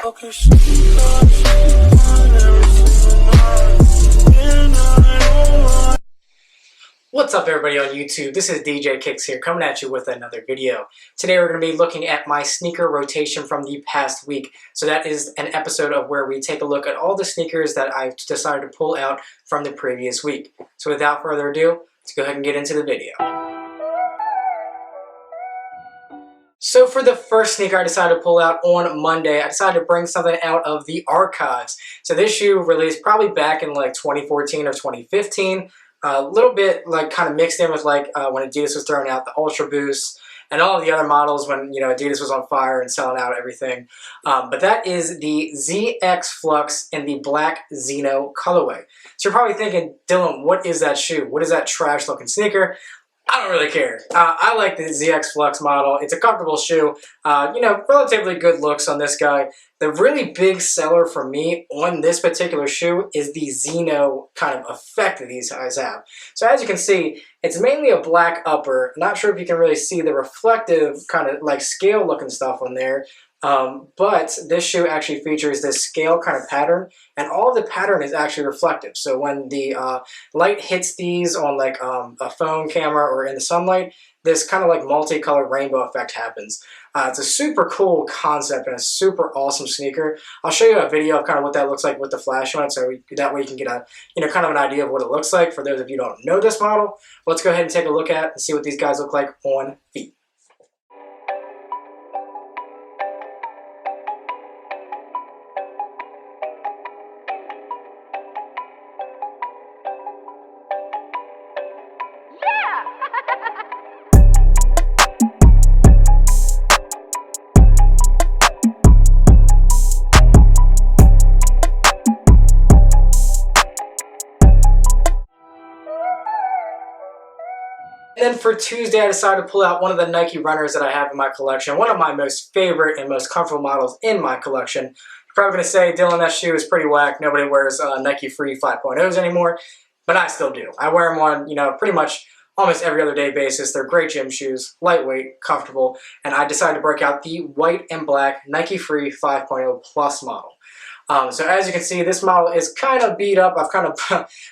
What's up everybody on YouTube? This is DJ Kicks here coming at you with another video. Today we're going to be looking at my sneaker rotation from the past week. So that is an episode of where we take a look at all the sneakers that I've decided to pull out from the previous week. So without further ado, let's go ahead and get into the video. So for the first sneaker I decided to pull out on Monday, I decided to bring something out of the archives. So this shoe released probably back in like 2014 or 2015. A little bit like kind of mixed in with like when Adidas was throwing out the Ultra Boost and all of the other models when, you know, Adidas was on fire and selling out everything. But that is the ZX Flux in the black Xeno colorway. So you're probably thinking, Dylan, what is that shoe? What is that trash looking sneaker? I don't really care. I like the ZX Flux model. It's a comfortable shoe. You know, relatively good looks on this guy. The really big seller for me on this particular shoe is the Xeno kind of effect that these guys have. So as you can see, it's mainly a black upper. Not sure if you can really see the reflective kind of like scale looking stuff on there. But this shoe actually features this scale kind of pattern, and all of the pattern is actually reflective. So when the light hits these on like a phone camera or in the sunlight, this kind of like multicolored rainbow effect happens. It's a super cool concept and a super awesome sneaker. I'll show you a video of kind of what that looks like with the flash on it, so that way you can get a kind of an idea of what it looks like for those of you who don't know this model. Let's go ahead and take a look at it and see what these guys look like on feet. And then for Tuesday, I decided to pull out one of the Nike runners that I have in my collection, one of my most favorite and most comfortable models in my collection. You're probably going to say, Dylan, that shoe is pretty whack. Nobody wears Nike Free 5.0s anymore, but I still do. I wear them on, you know, pretty much almost every other day basis. They're great gym shoes, lightweight, comfortable, and I decided to break out the white and black Nike Free 5.0 Plus model. So as you can see, this model is kind of beat up. I've kind of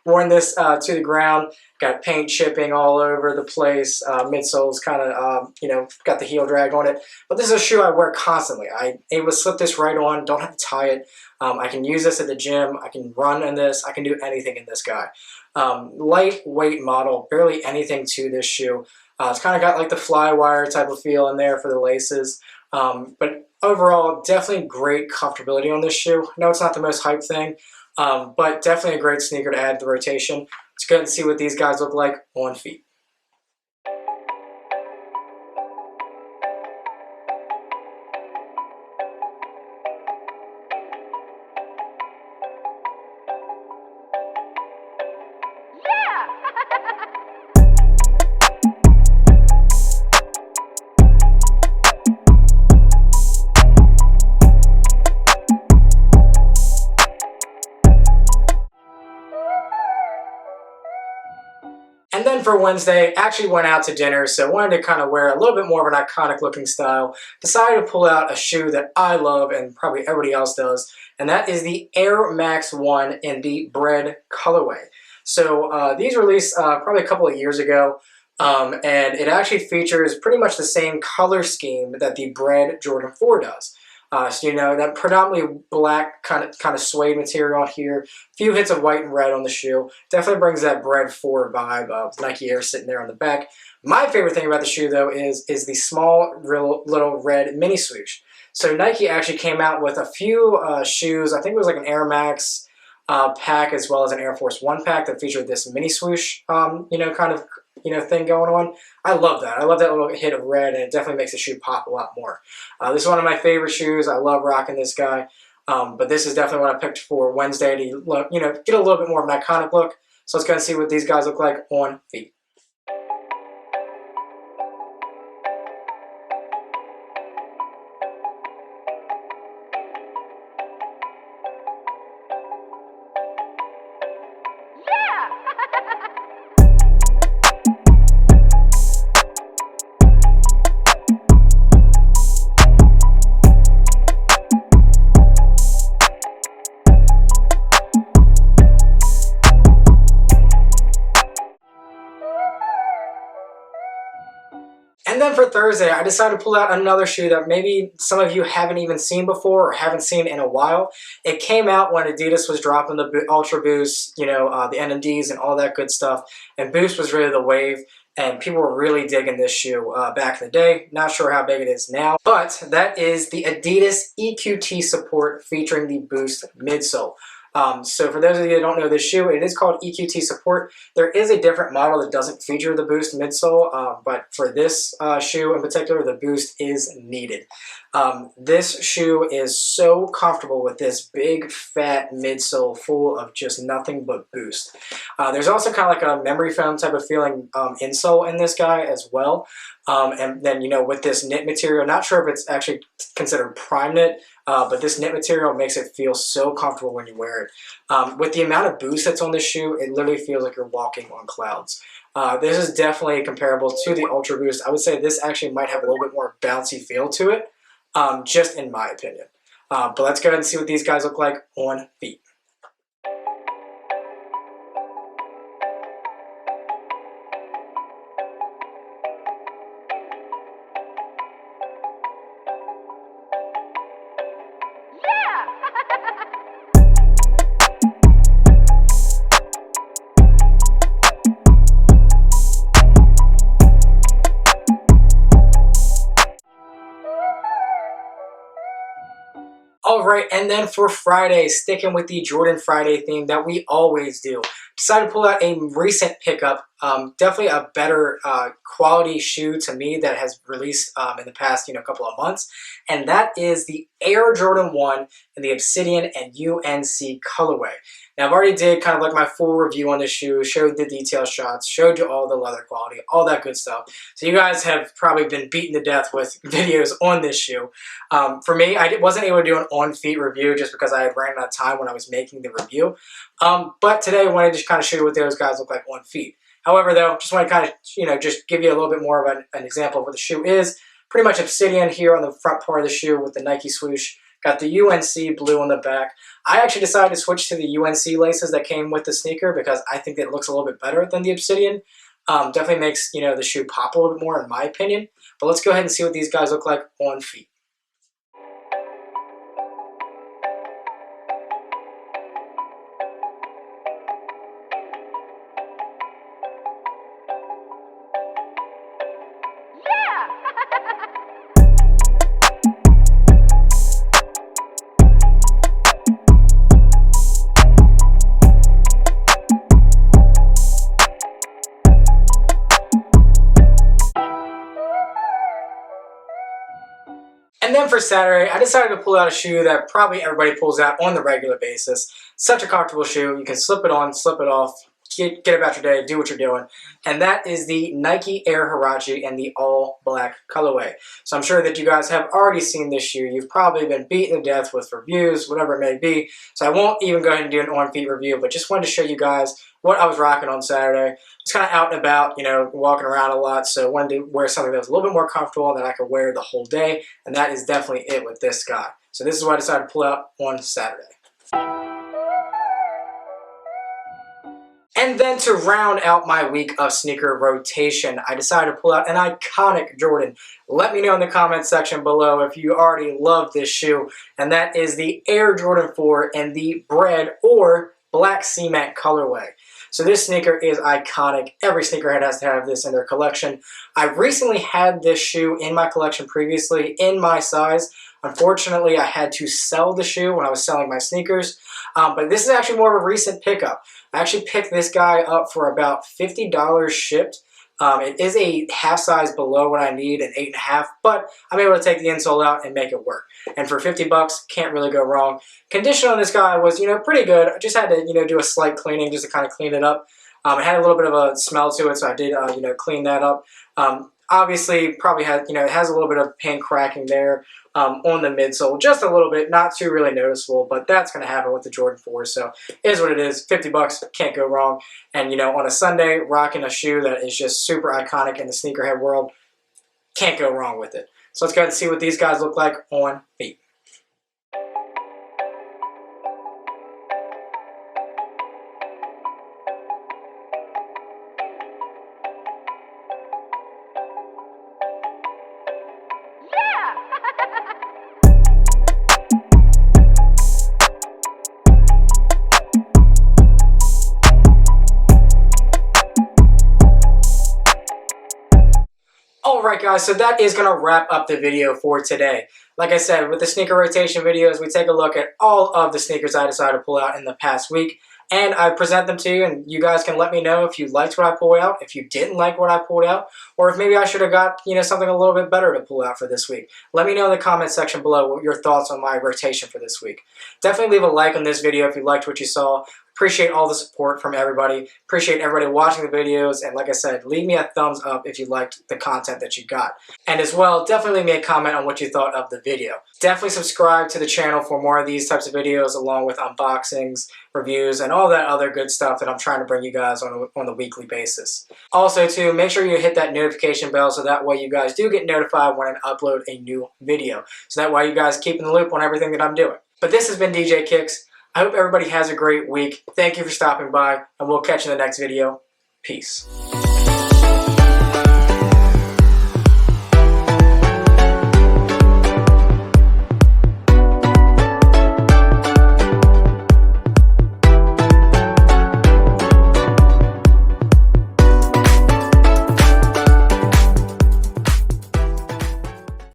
worn this to the ground. Got paint chipping all over the place. Midsole's kind of, you know, got the heel drag on it. But this is a shoe I wear constantly. I'm able to slip this right on, don't have to tie it. I can use this at the gym. I can run in this. I can do anything in this guy. Lightweight model, barely anything to this shoe. It's kind of got like the fly wire type of feel in there for the laces. But overall, definitely great comfortability on this shoe. I know it's not the most hype thing, but definitely a great sneaker to add to the rotation. Let's go ahead and see what these guys look like on feet. And then for Wednesday, actually went out to dinner, so wanted to kind of wear a little bit more of an iconic looking style. Decided to pull out a shoe that I love and probably everybody else does, and that is the AIRMAX 1 in the BRED colorway. So these released probably a couple of years ago, and it actually features pretty much the same color scheme that the BRED Jordan 4 does. So you know, that predominantly black kind of suede material on here, a few hits of white and red on the shoe. Definitely brings that BRED 4 vibe of Nike Air sitting there on the back. My favorite thing about the shoe though is the small little red mini swoosh. So Nike actually came out with a few shoes. I think it was like an AIRMAX pack as well as an Air Force 1 pack that featured this mini swoosh, you know, kind of thing going on. I love that. I love that little hit of red, and it definitely makes the shoe pop a lot more. This is one of my favorite shoes. I love rocking this guy. But this is definitely what I picked for Wednesday to, you know, get a little bit more of an iconic look. So let's go and see what these guys look like on feet. for Thursday, I decided to pull out another shoe that maybe some of you haven't even seen before or haven't seen in a while. It came out when Adidas was dropping the Ultra Boost, the NMDs and all that good stuff. And Boost was really the wave. And people were really digging this shoe back in the day. Not sure how big it is now. But that is the Adidas EQT Support featuring the Boost midsole. So for those of you that don't know this shoe, it is called EQT Support. There is a different model that doesn't feature the Boost midsole, but for this shoe in particular, the Boost is needed. This shoe is so comfortable with this big fat midsole full of just nothing but Boost. There's also kind of like a memory foam type of feeling insole in this guy as well. And then, with this knit material, not sure if it's actually considered prime knit, but this knit material makes it feel so comfortable when you wear it. With the amount of Boost that's on this shoe, it literally feels like you're walking on clouds. This is definitely comparable to the Ultra Boost. I would say this actually might have a little bit more bouncy feel to it, just in my opinion. But let's go ahead and see what these guys look like on feet. Alright, and then for Friday, sticking with the Jordan Friday theme that we always do, decided to pull out a recent pickup, definitely a better quality shoe to me that has released in the past couple of months, and that is the Air Jordan 1 in the Obsidian and UNC colorway. Now I've already did kind of like my full review on the shoe, showed the detail shots, showed you all the leather quality, all that good stuff. So you guys have probably been beaten to death with videos on this shoe. For me, I wasn't able to do an on-feet review just because I had ran out of time when I was making the review. But today I wanted to just kind of show you what those guys look like on feet. However, though, just want to kind of, just give you a little bit more of an example of what the shoe is. Pretty much Obsidian here on the front part of the shoe with the Nike swoosh. Got the UNC blue on the back. I actually decided to switch to the UNC laces that came with the sneaker because I think that it looks a little bit better than the Obsidian. Definitely makes, the shoe pop a little bit more in my opinion. But let's go ahead and see what these guys look like on feet. And then for Saturday, I decided to pull out a shoe that probably everybody pulls out on the regular basis. Such a comfortable shoe. You can slip it on, slip it off, get about your day, do what you're doing. And that is the Nike Air Huarache in the all black colorway. So I'm sure that you guys have already seen this shoe. You've probably been beaten to death with reviews, whatever it may be. So I won't even go ahead and do an on-feet review, but just wanted to show you guys what I was rocking on Saturday. It's kind of out and about, walking around a lot, so I wanted to wear something that was a little bit more comfortable that I could wear the whole day, and that is definitely it with this guy. So this is what I decided to pull out on Saturday. And then to round out my week of sneaker rotation, I decided to pull out an iconic Jordan. Let me know in the comment section below if you already love this shoe, and that is the Air Jordan 4 in the BRED or black cement colorway. So this sneaker is iconic. Every sneakerhead has to have this in their collection. I recently had this shoe in my collection previously in my size. Unfortunately, I had to sell the shoe when I was selling my sneakers. But this is actually more of a recent pickup. I actually picked this guy up for about $50 shipped. It is a half size below what I need, an 8.5, but I'm able to take the insole out and make it work. And for 50 bucks, can't really go wrong. Condition on this guy was, pretty good. I just had to, do a slight cleaning just to kind of clean it up. It had a little bit of a smell to it, so I did, clean that up. Obviously, probably had, it has a little bit of pin cracking there on the midsole, just a little bit, not too really noticeable, but that's going to happen with the Jordan 4, so it is what it is. 50 bucks, can't go wrong. And, on a Sunday, rocking a shoe that is just super iconic in the sneakerhead world, can't go wrong with it. So let's go ahead and see what these guys look like on feet. Alright guys, so that is going to wrap up the video for today. Like I said, with the sneaker rotation videos, we take a look at all of the sneakers I decided to pull out in the past week. And I present them to you, and you guys can let me know if you liked what I pulled out, if you didn't like what I pulled out, or if maybe I should have got, something a little bit better to pull out for this week. Let me know in the comment section below what your thoughts on my rotation for this week. Definitely leave a like on this video if you liked what you saw. Appreciate all the support from everybody. Appreciate everybody watching the videos. And like I said, leave me a thumbs up if you liked the content that you got. And as well, definitely leave me a comment on what you thought of the video. Definitely subscribe to the channel for more of these types of videos, along with unboxings, reviews, and all that other good stuff that I'm trying to bring you guys on a weekly basis. Also, too, make sure you hit that notification bell so that way you guys do get notified when I upload a new video. So that way you guys keep in the loop on everything that I'm doing. But this has been DJ Kicks. I hope everybody has a great week. Thank you for stopping by, and we'll catch you in the next video. Peace.